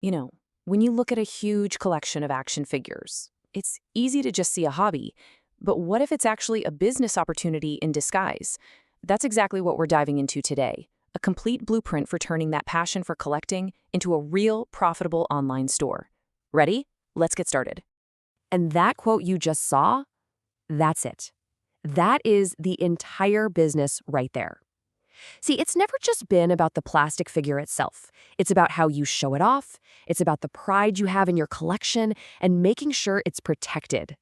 You know, when you look at a huge collection of action figures, it's easy to just see a hobby. But what if it's actually a business opportunity in disguise? That's exactly what we're diving into today. A complete blueprint for turning that passion for collecting into a real, profitable online store. Ready? Let's get started. And that quote you just saw, that's it. That is the entire business right there. See, it's never just been about the plastic figure itself. It's about how you show it off. It's about the pride you have in your collection and making sure it's protected.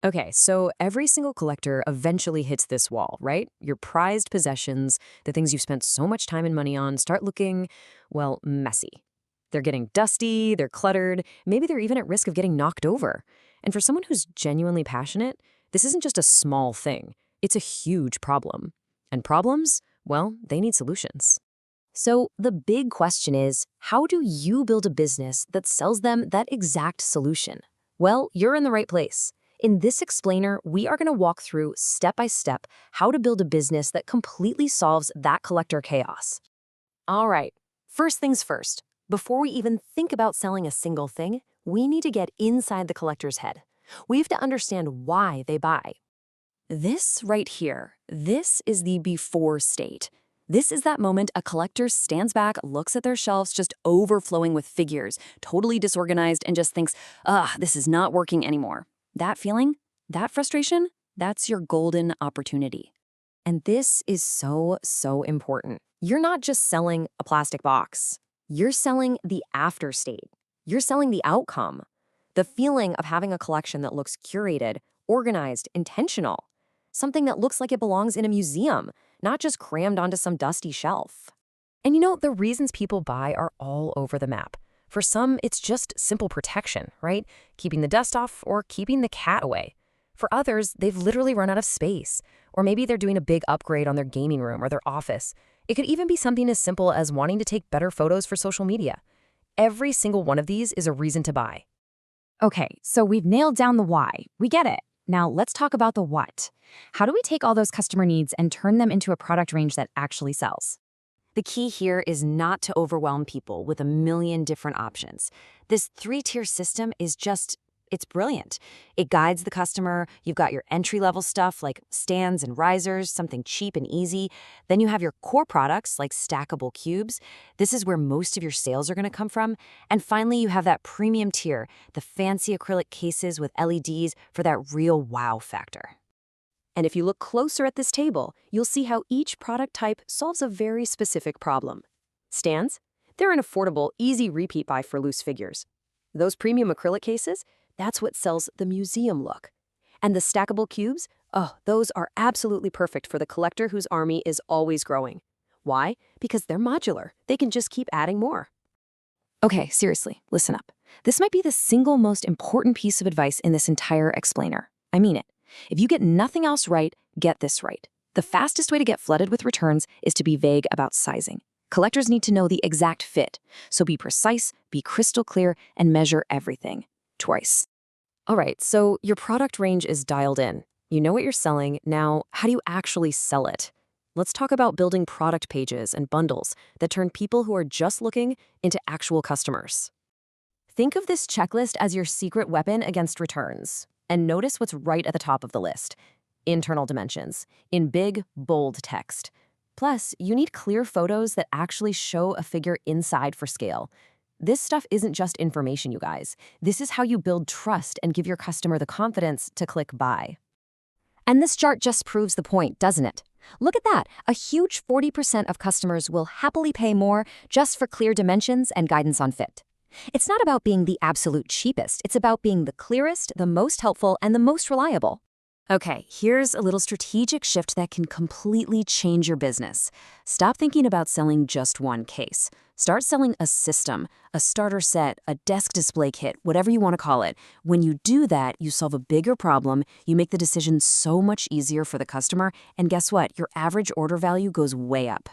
Okay, so every single collector eventually hits this wall, right? Your prized possessions, the things you've spent so much time and money on, start looking, well, messy. They're getting dusty, they're cluttered, maybe they're even at risk of getting knocked over. And for someone who's genuinely passionate, this isn't just a small thing. It's a huge problem. And problems, well, they need solutions. So the big question is, how do you build a business that sells them that exact solution? Well, you're in the right place. In this explainer, we are going to walk through step by step how to build a business that completely solves that collector chaos. All right, first things first. Before we even think about selling a single thing, we need to get inside the collector's head. We have to understand why they buy. This right here, this is the before state. This is that moment a collector stands back, looks at their shelves just overflowing with figures, totally disorganized, and just thinks, this is not working anymore. That feeling, that frustration, that's your golden opportunity. And this is so, so important. You're not just selling a plastic box. You're selling the after state. You're selling the outcome. The feeling of having a collection that looks curated, organized, intentional. Something that looks like it belongs in a museum, not just crammed onto some dusty shelf. And you know, the reasons people buy are all over the map. For some, it's just simple protection, right? Keeping the dust off or keeping the cat away. For others, they've literally run out of space. Or maybe they're doing a big upgrade on their gaming room or their office. It could even be something as simple as wanting to take better photos for social media. Every single one of these is a reason to buy. Okay, so we've nailed down the why. We get it. Now let's talk about the what. How do we take all those customer needs and turn them into a product range that actually sells? The key here is not to overwhelm people with a million different options. This three-tier system is it's brilliant. It guides the customer. You've got your entry-level stuff like stands and risers, something cheap and easy. Then you have your core products like stackable cubes. This is where most of your sales are going to come from. And finally, you have that premium tier, the fancy acrylic cases with LEDs for that real wow factor. And if you look closer at this table, you'll see how each product type solves a very specific problem. Stands? They're an affordable, easy repeat buy for loose figures. Those premium acrylic cases? That's what sells the museum look. And the stackable cubes? Oh, those are absolutely perfect for the collector whose army is always growing. Why? Because they're modular. They can just keep adding more. Okay, seriously, listen up. This might be the single most important piece of advice in this entire explainer. I mean it. If you get nothing else right, get this right. The fastest way to get flooded with returns is to be vague about sizing. Collectors need to know the exact fit, so be precise, be crystal clear, and measure everything. Twice. All right, so your product range is dialed in. You know what you're selling. Now, how do you actually sell it? Let's talk about building product pages and bundles that turn people who are just looking into actual customers. Think of this checklist as your secret weapon against returns. And notice what's right at the top of the list. Internal dimensions, in big, bold text. Plus, you need clear photos that actually show a figure inside for scale. This stuff isn't just information, you guys. This is how you build trust and give your customer the confidence to click buy. And this chart just proves the point, doesn't it? Look at that. A huge 40% of customers will happily pay more just for clear dimensions and guidance on fit. It's not about being the absolute cheapest. It's about being the clearest, the most helpful, and the most reliable. Okay, here's a little strategic shift that can completely change your business. Stop thinking about selling just one case. Start selling a system, a starter set, a desk display kit, whatever you want to call it. When you do that, you solve a bigger problem, you make the decision so much easier for the customer, and guess what? Your average order value goes way up.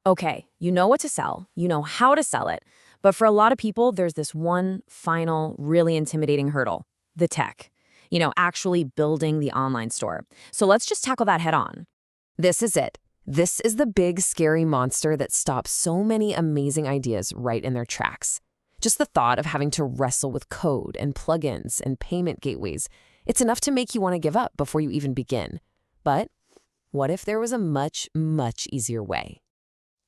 Okay, you know what to sell, you know how to sell it, but for a lot of people, there's this one final, really intimidating hurdle, the tech. Actually building the online store. So let's just tackle that head on. This is it. This is the big, scary monster that stops so many amazing ideas right in their tracks. Just the thought of having to wrestle with code and plugins and payment gateways, it's enough to make you want to give up before you even begin. But what if there was a much, much easier way?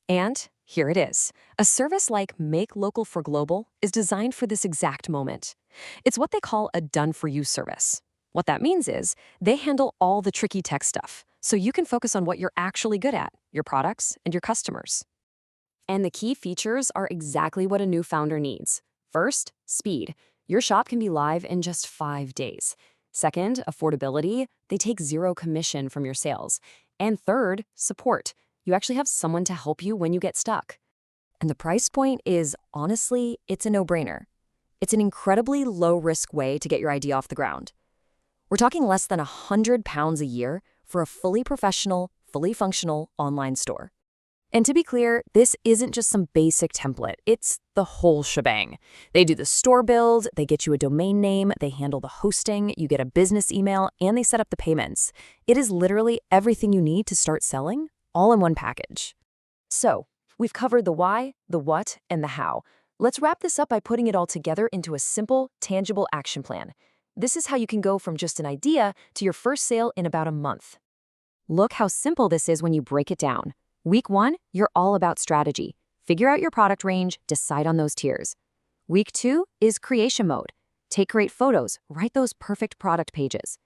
And here it is. A service like Make Local for Global is designed for this exact moment. It's what they call a done-for-you service. What that means is they handle all the tricky tech stuff, so you can focus on what you're actually good at, your products and your customers. And the key features are exactly what a new founder needs. First, speed. Your shop can be live in just 5 days. Second, affordability. They take zero commission from your sales. And third, support. You actually have someone to help you when you get stuck. And the price point is, honestly, it's a no-brainer. It's an incredibly low-risk way to get your idea off the ground. We're talking less than £100 a year for a fully professional, fully functional online store. And to be clear, this isn't just some basic template. It's the whole shebang. They do the store build, they get you a domain name, they handle the hosting, you get a business email, and they set up the payments. It is literally everything you need to start selling, all in one package. So, we've covered the why, the what, and the how. Let's wrap this up by putting it all together into a simple, tangible action plan. This is how you can go from just an idea to your first sale in about a month. Look how simple this is when you break it down. Week 1, you're all about strategy. Figure out your product range, decide on those tiers. Week 2 is creation mode. Take great photos, write those perfect product pages.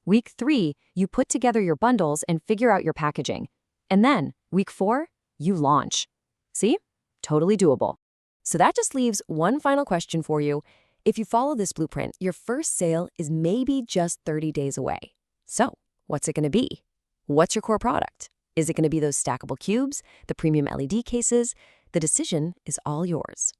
Week 3, you put together your bundles and figure out your packaging. And then, week 4, you launch. See? Totally doable. So that just leaves one final question for you. If you follow this blueprint, your first sale is maybe just 30 days away. So, what's it going to be? What's your core product? Is it going to be those stackable cubes, the premium LED cases? The decision is all yours.